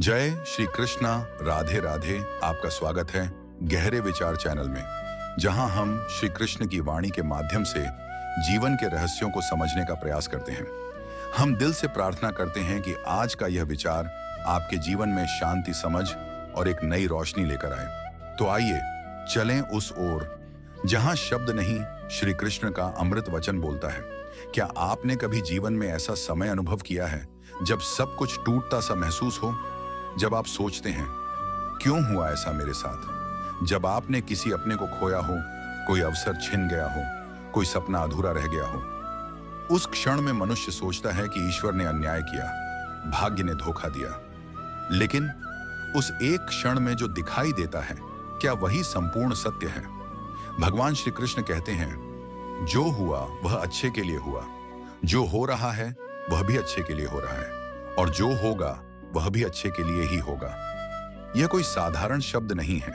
जय श्री कृष्णा। राधे राधे। आपका स्वागत है गहरे विचार चैनल में, जहां हम श्री कृष्ण की वाणी के माध्यम से जीवन के रहस्यों को समझने का प्रयास करते हैं। हम दिल से प्रार्थना करते हैं कि आज का यह विचार आपके जीवन में शांति, समझ और एक नई रोशनी लेकर आए। तो आइए चलें उस ओर जहां शब्द नहीं, श्री कृष्ण का अमृत वचन बोलता है। क्या आपने कभी जीवन में ऐसा समय अनुभव किया है जब सब कुछ टूटता सा महसूस हो? जब आप सोचते हैं क्यों हुआ ऐसा मेरे साथ? जब आपने किसी अपने को खोया हो, कोई अवसर छिन गया हो, कोई सपना अधूरा रह गया हो, उस क्षण में मनुष्य सोचता है कि ईश्वर ने अन्याय किया, भाग्य ने धोखा दिया। लेकिन उस एक क्षण में जो दिखाई देता है, क्या वही संपूर्ण सत्य है? भगवान श्री कृष्ण कहते हैं, जो हुआ वह अच्छे के लिए हुआ, जो हो रहा है वह भी अच्छे के लिए हो रहा है, और जो होगा वह भी अच्छे के लिए ही होगा। यह कोई साधारण शब्द नहीं है,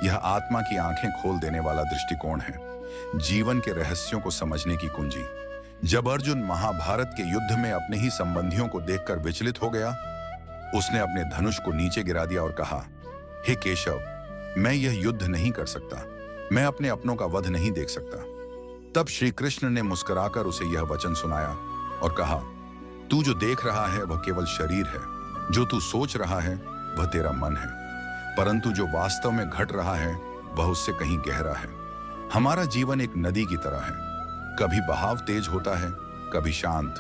यह आत्मा की आंखें खोल देने वाला दृष्टिकोण है, जीवन के रहस्यों को समझने की कुंजी। जब अर्जुन महाभारत के युद्ध में अपने ही संबंधियों को देखकर विचलित हो गया, उसने अपने धनुष को नीचे गिरा दिया और कहा, हे केशव, मैं यह युद्ध नहीं कर सकता, मैं अपने अपनों का वध नहीं देख सकता। तब श्री कृष्ण ने मुस्कुराकर उसे यह वचन सुनाया और कहा, तू जो देख रहा है वह केवल शरीर है, जो तू सोच रहा है वह तेरा मन है, परंतु जो वास्तव में घट रहा है वह उससे कहीं गहरा है। हमारा जीवन एक नदी की तरह है, कभी बहाव तेज होता है, कभी शांत,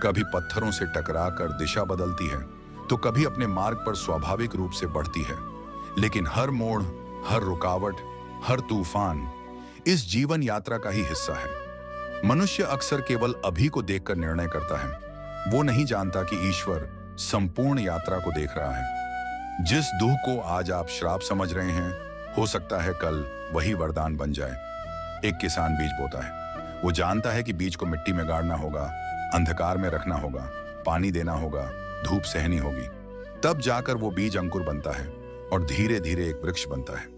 कभी पत्थरों से टकराकर दिशा बदलती है, तो कभी अपने मार्ग पर स्वाभाविक रूप से बढ़ती है। लेकिन हर मोड़, हर रुकावट, हर तूफान इस जीवन यात्रा का ही हिस्सा है। मनुष्य अक्सर केवल अभी को देखकर निर्णय करता है। वो नहीं जानता कि ईश्वर संपूर्ण यात्रा को देख रहा है। जिस दुख को आज आप श्राप समझ रहे हैं, हो सकता है कल वही वरदान बन जाए। एक किसान बीज बोता है, वो जानता है कि बीज को मिट्टी में गाड़ना होगा, अंधकार में रखना होगा, पानी देना होगा, धूप सहनी होगी, तब जाकर वो बीज अंकुर बनता है और धीरे धीरे एक वृक्ष बनता है।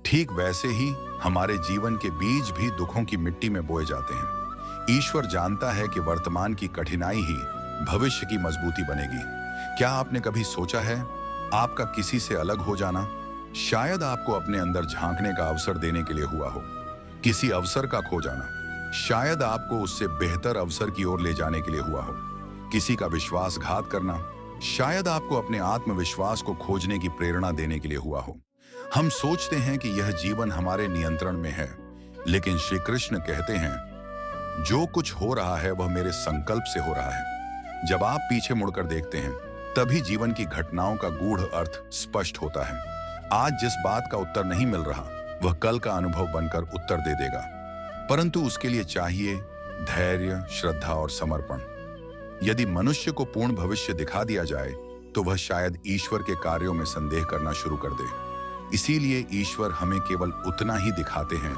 ठीक वैसे ही हमारे जीवन के बीज भी दुखों की मिट्टी में बोए जाते हैं। ईश्वर जानता है कि वर्तमान की कठिनाई ही भविष्य की मजबूती बनेगी। क्या आपने कभी सोचा है, आपका किसी से अलग हो जाना शायद आपको अपने अंदर झांकने का अवसर देने के लिए हुआ हो? किसी अवसर का खो जाना शायद आपको उससे बेहतर अवसर की ओर ले जाने के लिए हुआ हो। किसी का विश्वासघात करना शायद आपको अपने आत्मविश्वास को खोजने की प्रेरणा देने के लिए हुआ हो। हम सोचते हैं कि यह जीवन हमारे नियंत्रण में है, लेकिन श्री कृष्ण कहते हैं, जो कुछ हो रहा है वह मेरे संकल्प से हो रहा है। जब आप पीछे मुड़कर देखते हैं, तभी जीवन की घटनाओं का गूढ़ अर्थ स्पष्ट होता है। आज जिस बात का उत्तर नहीं मिल रहा, वह कल का अनुभव बनकर उत्तर दे देगा, परंतु उसके लिए चाहिए धैर्य, श्रद्धा और समर्पण। यदि मनुष्य को पूर्ण भविष्य दिखा दिया जाए, तो वह शायद ईश्वर के कार्यों में संदेह करना शुरू कर दे। इसीलिए ईश्वर हमें केवल उतना ही दिखाते हैं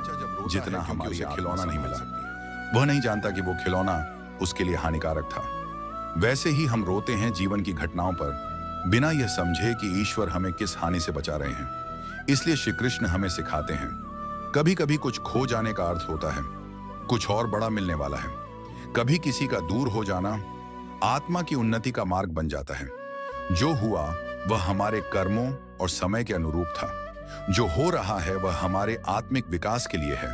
जितना हमारी खिलौना नहीं मिला। वह नहीं जानता कि वो खिलौना उसके लिए हानिकारक था। वैसे ही हम रोते हैं जीवन की घटनाओं पर, बिना यह समझे कि ईश्वर हमें किस हानि से बचा रहे हैं। इसलिए श्री कृष्ण हमें सिखाते हैं, कभी कभी कुछ खो जाने का अर्थ होता है कुछ और बड़ा मिलने वाला है। कभी किसी का दूर हो जाना आत्मा की उन्नति का मार्ग बन जाता है। जो हुआ वह हमारे कर्मों और समय के अनुरूप था, जो हो रहा है वह हमारे आत्मिक विकास के लिए है,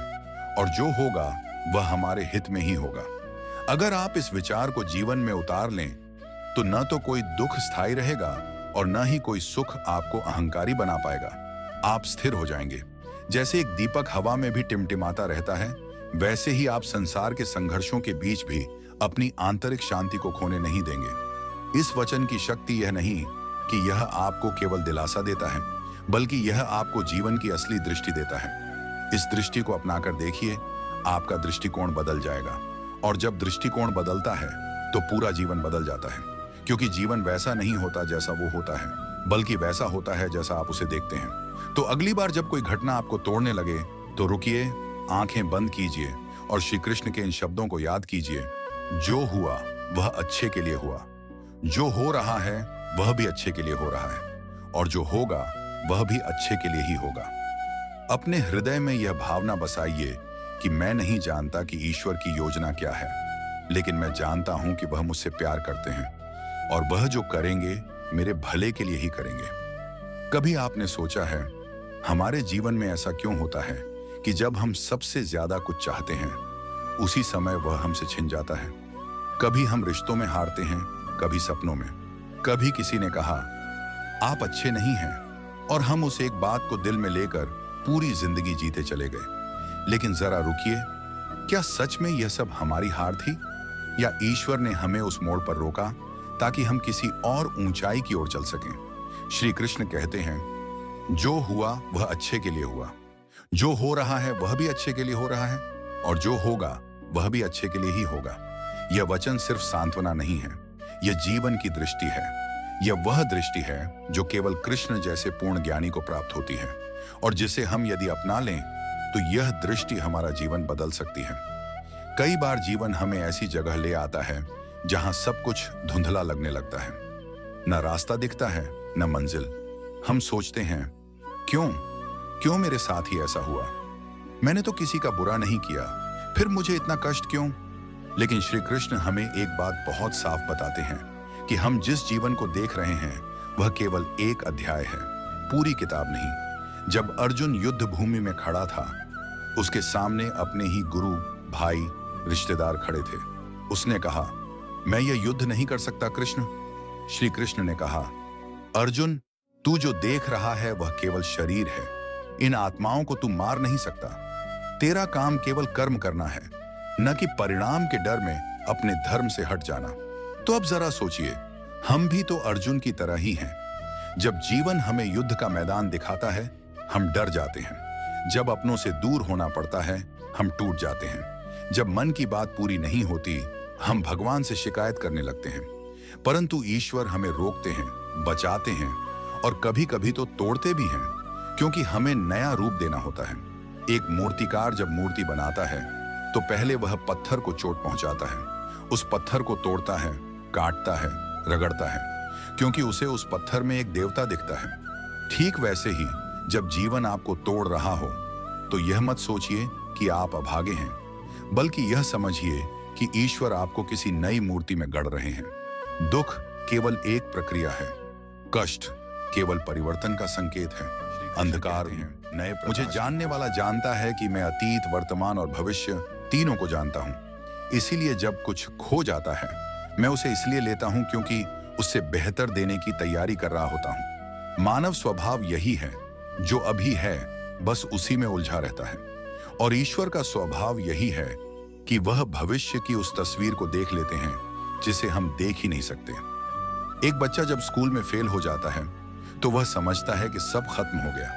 और जो होगा वह हमारे हित में ही होगा। अगर आप इस विचार को जीवन में उतार लें, तो न तो कोई दुख स्थायी रहेगा और न ही कोई सुख आपको अहंकारी बना पाएगा। आप स्थिर हो जाएंगे। जैसे एक दीपक हवा में भी टिमटिमाता रहता है, वैसे ही आप संसार के संघर्षों के बीच भी अपनी आंतरिक शांति को खोने नहीं देंगे। इस वचन की शक्ति यह नहीं कि यह आपको केवल दिलासा देता है, बल्कि यह आपको जीवन की असली दृष्टि देता है। इस दृष्टि को अपनाकर देखिए, आपका दृष्टिकोण बदल जाएगा, और जब दृष्टिकोण बदलता है तो पूरा जीवन बदल जाता है। क्योंकि जीवन वैसा नहीं होता जैसा वो होता है, बल्कि वैसा होता है जैसा आप उसे देखते हैं। तो अगली बार जब कोई घटना आपको तोड़ने लगे, तो रुकिए, आंखें बंद कीजिए और श्री कृष्ण के इन शब्दों को याद कीजिए, जो हुआ वह अच्छे के लिए हुआ, जो हो रहा है वह भी अच्छे के लिए हो रहा है, और जो होगा वह भी अच्छे के लिए ही होगा। अपने हृदय में यह भावना बसाइए कि मैं नहीं जानता कि ईश्वर की योजना क्या है, लेकिन मैं जानता हूं कि वह मुझसे प्यार करते हैं, और वह जो करेंगे मेरे भले के लिए ही करेंगे। कभी आपने सोचा है हमारे जीवन में ऐसा क्यों होता है कि जब हम सबसे ज्यादा कुछ चाहते हैं उसी समय वह हमसे छिन जाता है। कभी हम रिश्तों में हारते हैं, कभी सपनों में। कभी किसी ने कहा आप अच्छे नहीं हैं और हम उस एक बात को दिल में लेकर पूरी जिंदगी जीते चले गए। लेकिन जरा रुकिए, क्या सच में यह सब हमारी हार थी या ईश्वर ने हमें उस मोड़ पर रोका ताकि हम किसी और ऊंचाई की ओर चल सकें? श्री कृष्ण कहते हैं जो हुआ वह अच्छे के लिए हुआ, जो हो रहा है वह भी अच्छे के लिए हो रहा है और जो होगा वह भी अच्छे के लिए ही होगा। यह वचन सिर्फ सांत्वना नहीं है, यह जीवन की दृष्टि है। यह वह दृष्टि है जो केवल कृष्ण जैसे पूर्ण ज्ञानी को प्राप्त होती है और जिसे हम यदि अपना लें तो यह दृष्टि हमारा जीवन बदल सकती है। कई बार जीवन हमें ऐसी जगह ले आता है जहां सब कुछ धुंधला लगने लगता है, न रास्ता दिखता है न मंजिल। हम सोचते हैं क्यों मेरे साथ ही ऐसा हुआ? मैंने तो किसी का बुरा नहीं किया, फिर मुझे इतना कष्ट क्यों? लेकिन श्री कृष्ण हमें एक बात बहुत साफ बताते हैं कि हम जिस जीवन को देख रहे हैं वह केवल एक अध्याय है, पूरी किताब नहीं। जब अर्जुन युद्ध भूमि में खड़ा था, उसके सामने अपने ही गुरु, भाई, रिश्तेदार खड़े थे। उसने कहा मैं यह युद्ध नहीं कर सकता कृष्ण। श्री कृष्ण ने कहा अर्जुन, तू जो देख रहा है वह केवल शरीर है, इन आत्माओं को तू मार नहीं सकता। तेरा काम केवल कर्म करना है, न कि परिणाम के डर में अपने धर्म से हट जाना। तो अब जरा सोचिए, हम भी तो अर्जुन की तरह ही हैं। जब जीवन हमें युद्ध का मैदान दिखाता है हम डर जाते हैं, जब अपनों से दूर होना पड़ता है हम टूट जाते हैं, जब मन की बात पूरी नहीं होती हम भगवान से शिकायत करने लगते हैं। परंतु ईश्वर हमें रोकते हैं, बचाते हैं और कभी कभी तो तोड़ते भी हैं, क्योंकि हमें नया रूप देना होता है। एक मूर्तिकार जब मूर्ति बनाता है तो पहले वह पत्थर को चोट पहुंचाता है, उस पत्थर को तोड़ता है, काटता है, रगड़ता है, क्योंकि उसे उस पत्थर में एक देवता दिखता है। ठीक वैसे ही जब जीवन आपको तोड़ रहा हो तो यह मत सोचिए कि आप अभागे हैं, बल्कि यह समझिए कि ईश्वर आपको किसी नई मूर्ति में गढ़ रहे हैं। दुख केवल एक प्रक्रिया है, कष्ट केवल परिवर्तन का संकेत है। अंधकार हैं नए मुझे जानने वाला जानता है कि मैं अतीत, वर्तमान और भविष्य तीनों को जानता हूं। इसीलिए जब कुछ खो जाता है मैं उसे इसलिए लेता हूं क्योंकि उससे बेहतर देने की तैयारी कर रहा होता हूं। मानव स्वभाव यही है, जो अभी है बस उसी में उलझा रहता है, और ईश्वर का स्वभाव यही है कि वह भविष्य की उस तस्वीर को देख लेते हैं जिसे हम देख ही नहीं सकते। एक बच्चा जब स्कूल में फेल हो जाता है तो वह समझता है कि सब खत्म हो गया,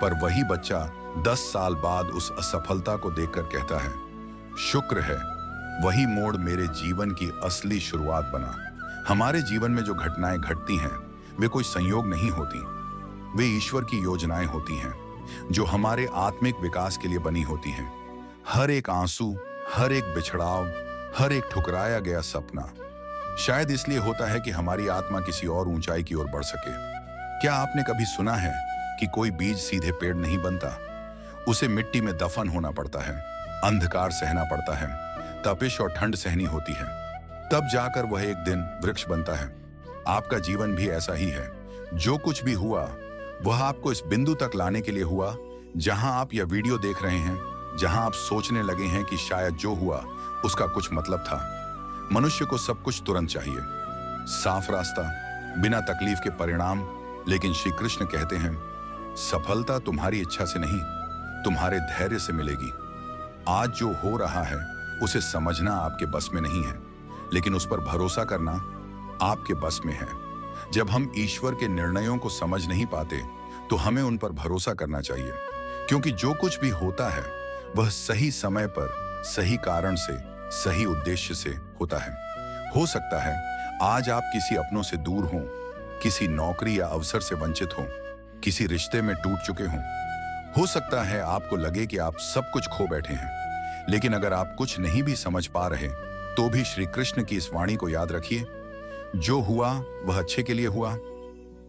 पर वही बच्चा 10 साल बाद उस असफलता को देखकर कहता है शुक्र है, वही मोड़ मेरे जीवन की असली शुरुआत बना। हमारे जीवन में जो घटनाएं घटती हैं वे कोई संयोग नहीं होती, वे ईश्वर की योजनाएं होती हैं जो हमारे आत्मिक विकास के लिए बनी होती हैं। हर एक आंसू, हर एक बिछड़ाव, हर एक ठुकराया गया सपना शायद इसलिए होता है कि हमारी आत्मा किसी और ऊंचाई की ओर बढ़ सके। क्या आपने कभी सुना है कि कोई बीज सीधे पेड़ नहीं बनता? उसे मिट्टी में दफन होना पड़ता है, अंधकार सहना पड़ता है, तपिश और ठंड सहनी होती है, तब जाकर वह एक दिन वृक्ष बनता है। आपका जीवन भी ऐसा ही है। जो कुछ भी हुआ वह आपको इस बिंदु तक लाने के लिए हुआ जहां आप यह वीडियो देख रहे हैं, जहां आप सोचने लगे हैं कि शायद जो हुआ उसका कुछ मतलब था। मनुष्य को सब कुछ तुरंत चाहिए, साफ रास्ता, बिना तकलीफ के परिणाम। लेकिन श्री कृष्ण कहते हैं सफलता तुम्हारी इच्छा से नहीं, तुम्हारे धैर्य से मिलेगी। आज जो हो रहा है उसे समझना आपके बस में नहीं है, लेकिन उस पर भरोसा करना आपके बस में है। जब हम ईश्वर के निर्णयों को समझ नहीं पाते तो हमें उन पर भरोसा करना चाहिए, क्योंकि जो कुछ भी होता है वह सही समय पर, सही कारण से, सही उद्देश्य से होता है। हो सकता है आज आप किसी अपनों से दूर हों, किसी नौकरी या अवसर से वंचित हों, किसी रिश्ते में टूट चुके हों। हो सकता है आपको लगे कि आप सब कुछ खो बैठे हैं, लेकिन अगर आप कुछ नहीं भी समझ पा रहे तो भी श्री कृष्ण की इस वाणी को याद रखिए, जो हुआ वह अच्छे के लिए हुआ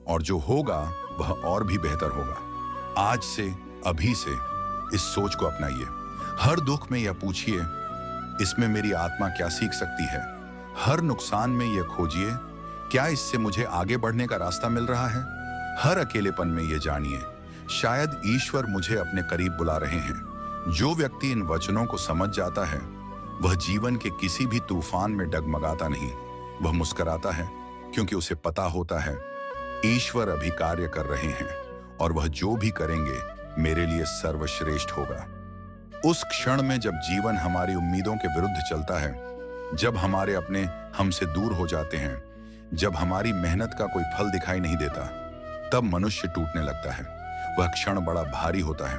और जो होगा वह और भी बेहतर होगा। आज से, अभी से इस सोच को अपनाइए। हर दुख में यह पूछिए इसमें मेरी आत्मा क्या सीख सकती है। हर नुकसान में यह खोजिए क्या इससे मुझे आगे बढ़ने का रास्ता मिल रहा है? हर अकेलेपन में ये जानिए, शायद ईश्वर मुझे अपने करीब बुला रहे हैं। जो व्यक्ति इन वचनों को समझ जाता है वह जीवन के किसी भी तूफान में डगमगाता नहीं। वह मुस्कुराता है क्योंकि उसे पता होता है ईश्वर अभी कार्य कर रहे हैं और वह जो भी करेंगे मेरे लिए सर्वश्रेष्ठ होगा। उस क्षण में जब जीवन हमारी उम्मीदों के विरुद्ध चलता है, जब हमारे अपने हमसे दूर हो जाते हैं, जब हमारी मेहनत का कोई फल दिखाई नहीं देता, तब मनुष्य टूटने लगता है। वह क्षण बड़ा भारी होता है।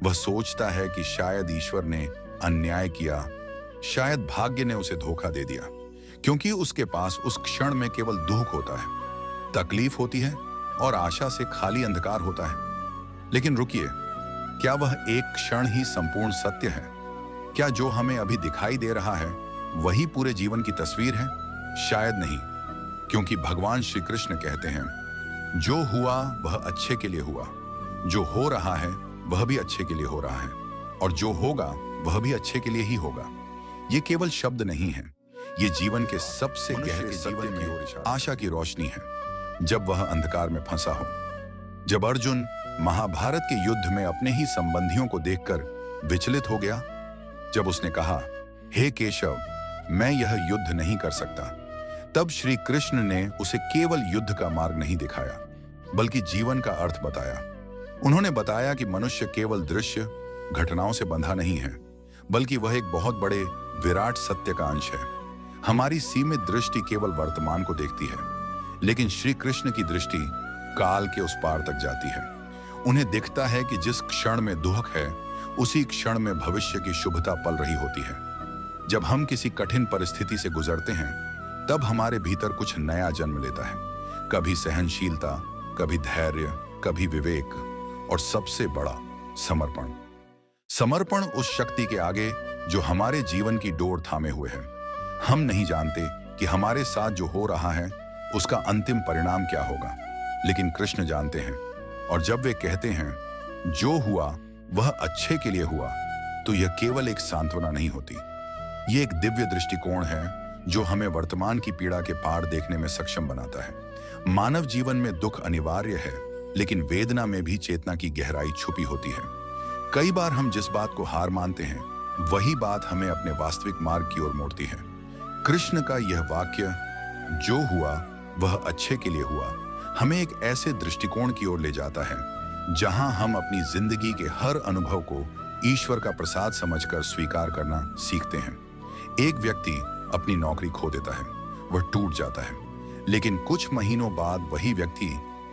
वह सोचता है कि शायद ईश्वर ने अन्याय किया, शायद भाग्य ने उसे धोखा दे दिया, क्योंकि उसके पास उस क्षण में केवल दुख होता है, तकलीफ होती है और आशा से खाली अंधकार होता है। लेकिन रुकिए, क्या वह एक क्षण ही संपूर्ण सत्य है? क्या जो हमें अभी दिखाई दे रहा है वही पूरे जीवन की तस्वीर है? शायद नहीं, क्योंकि भगवान श्री कृष्ण कहते हैं जो हुआ वह अच्छे के लिए हुआ, जो हो रहा है वह भी अच्छे के लिए हो रहा है, और जो होगा वह भी अच्छे के लिए ही होगा। ये केवल शब्द नहीं है, ये जीवन के सबसे गहरे सत्य में आशा की रोशनी है। जब वह अंधकार में फंसा हो, जब अर्जुन महाभारत के युद्ध में अपने ही संबंधियों को देखकर विचलित हो गया, जब उसने कहा हे केशव, मैं यह युद्ध नहीं कर सकता, तब श्री कृष्ण ने उसे केवल युद्ध का मार्ग नहीं दिखाया बल्कि जीवन का अर्थ बताया। उन्होंने बताया कि मनुष्य केवल दृश्य घटनाओं से बंधा नहीं है, बल्कि वह एक बहुत बड़े विराट सत्य का अंश है। हमारी सीमित दृष्टि केवल वर्तमान को देखती है, लेकिन श्री कृष्ण की दृष्टि काल के उस पार तक जाती है। उन्हें दिखता है कि जिस क्षण में दुख है उसी क्षण में भविष्य की शुभता पल रही होती है। जब हम किसी कठिन परिस्थिति से गुजरते हैं तब हमारे भीतर कुछ नया जन्म लेता है, कभी सहनशीलता, कभी धैर्य, कभी विवेक, और सबसे बड़ा समर्पण। समर्पण उस शक्ति के आगे जो हमारे जीवन की डोर थामे हुए है। हम नहीं जानते कि हमारे साथ जो हो रहा है उसका अंतिम परिणाम क्या होगा, लेकिन कृष्ण जानते हैं, और जब वे कहते हैं जो हुआ वह अच्छे के लिए हुआ, तो यह केवल एक सांत्वना नहीं होती, ये एक दिव्य दृष्टिकोण है जो हमें वर्तमान की पीड़ा के पार देखने में सक्षम बनाता है। मानव जीवन में दुख अनिवार्य है, लेकिन वेदना में भी चेतना की गहराई छुपी होती है। कई बार हम जिस बात को हार मानते हैं वही बात हमें अपने वास्तविक मार्ग की ओर मोड़ती है। कृष्ण का यह वाक्य जो हुआ वह अच्छे के लिए हुआ हमें एक ऐसे दृष्टिकोण की ओर ले जाता है जहां हम अपनी जिंदगी के हर अनुभव को ईश्वर का प्रसाद समझकर स्वीकार करना सीखते हैं। एक व्यक्ति अपनी नौकरी खो देता है, वह टूट जाता है, लेकिन कुछ महीनों बाद वही व्यक्ति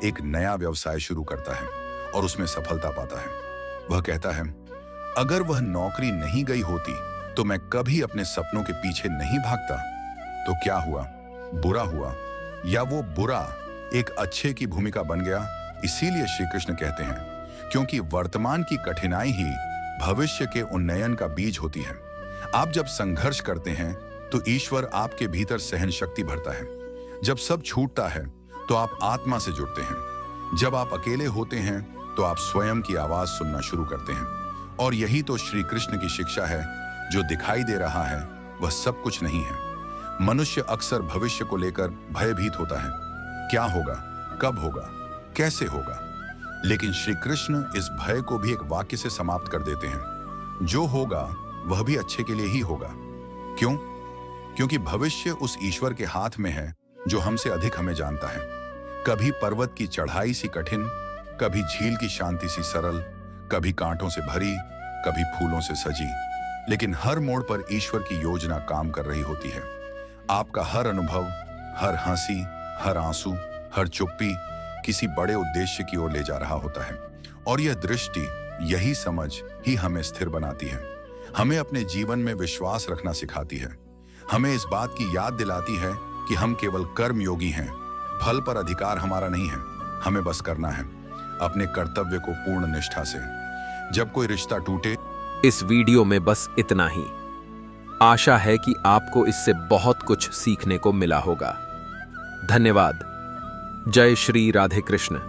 एक नया व्यवसाय शुरू करता है और उसमें सफलता पाता है। वह कहता है अगर वह नौकरी नहीं गई होती तो मैं कभी अपने सपनों के पीछे नहीं भागता। तो क्या हुआ? बुरा हुआ, या वो बुरा एक अच्छे की भूमिका बन गया। इसीलिए श्री कृष्ण कहते हैं क्योंकि वर्तमान की कठिनाई ही भविष्य के उन्नयन का बीज होती है। आप जब संघर्ष करते हैं तो ईश्वर आपके भीतर सहन शक्ति भरता है। जब सब छूटता है तो आप आत्मा से जुड़ते हैं। जब आप अकेले होते हैं तो आप स्वयं की आवाज सुनना शुरू करते हैं। और यही तो श्री कृष्ण की शिक्षा है, जो दिखाई दे रहा है वह सब कुछ नहीं है। मनुष्य अक्सर भविष्य को लेकर भयभीत होता है, क्या होगा, कब होगा, कैसे होगा। लेकिन श्री कृष्ण इस भय को भी एक वाक्य से समाप्त कर देते हैं, जो होगा वह भी अच्छे के लिए ही होगा। क्यों? क्योंकि भविष्य उस ईश्वर के हाथ में है जो हमसे अधिक हमें जानता है। कभी पर्वत की चढ़ाई सी कठिन, कभी झील की शांति सी सरल, कभी कांटों से भरी, कभी फूलों से सजी, लेकिन हर मोड़ पर ईश्वर की योजना काम कर रही होती है। आपका हर अनुभव, हर हंसी, हर आंसू, हर चुप्पी किसी बड़े उद्देश्य की ओर ले जा रहा होता है। और यह दृष्टि, यही समझ ही हमें स्थिर बनाती है, हमें अपने जीवन में विश्वास रखना सिखाती है, हमें इस बात की याद दिलाती है कि हम केवल कर्म योगी हैं, फल पर अधिकार हमारा नहीं है। हमें बस करना है अपने कर्तव्य को पूर्ण निष्ठा से। जब कोई रिश्ता टूटे। इस वीडियो में बस इतना ही। आशा है कि आपको इससे बहुत कुछ सीखने को मिला होगा। धन्यवाद। जय श्री राधे कृष्ण।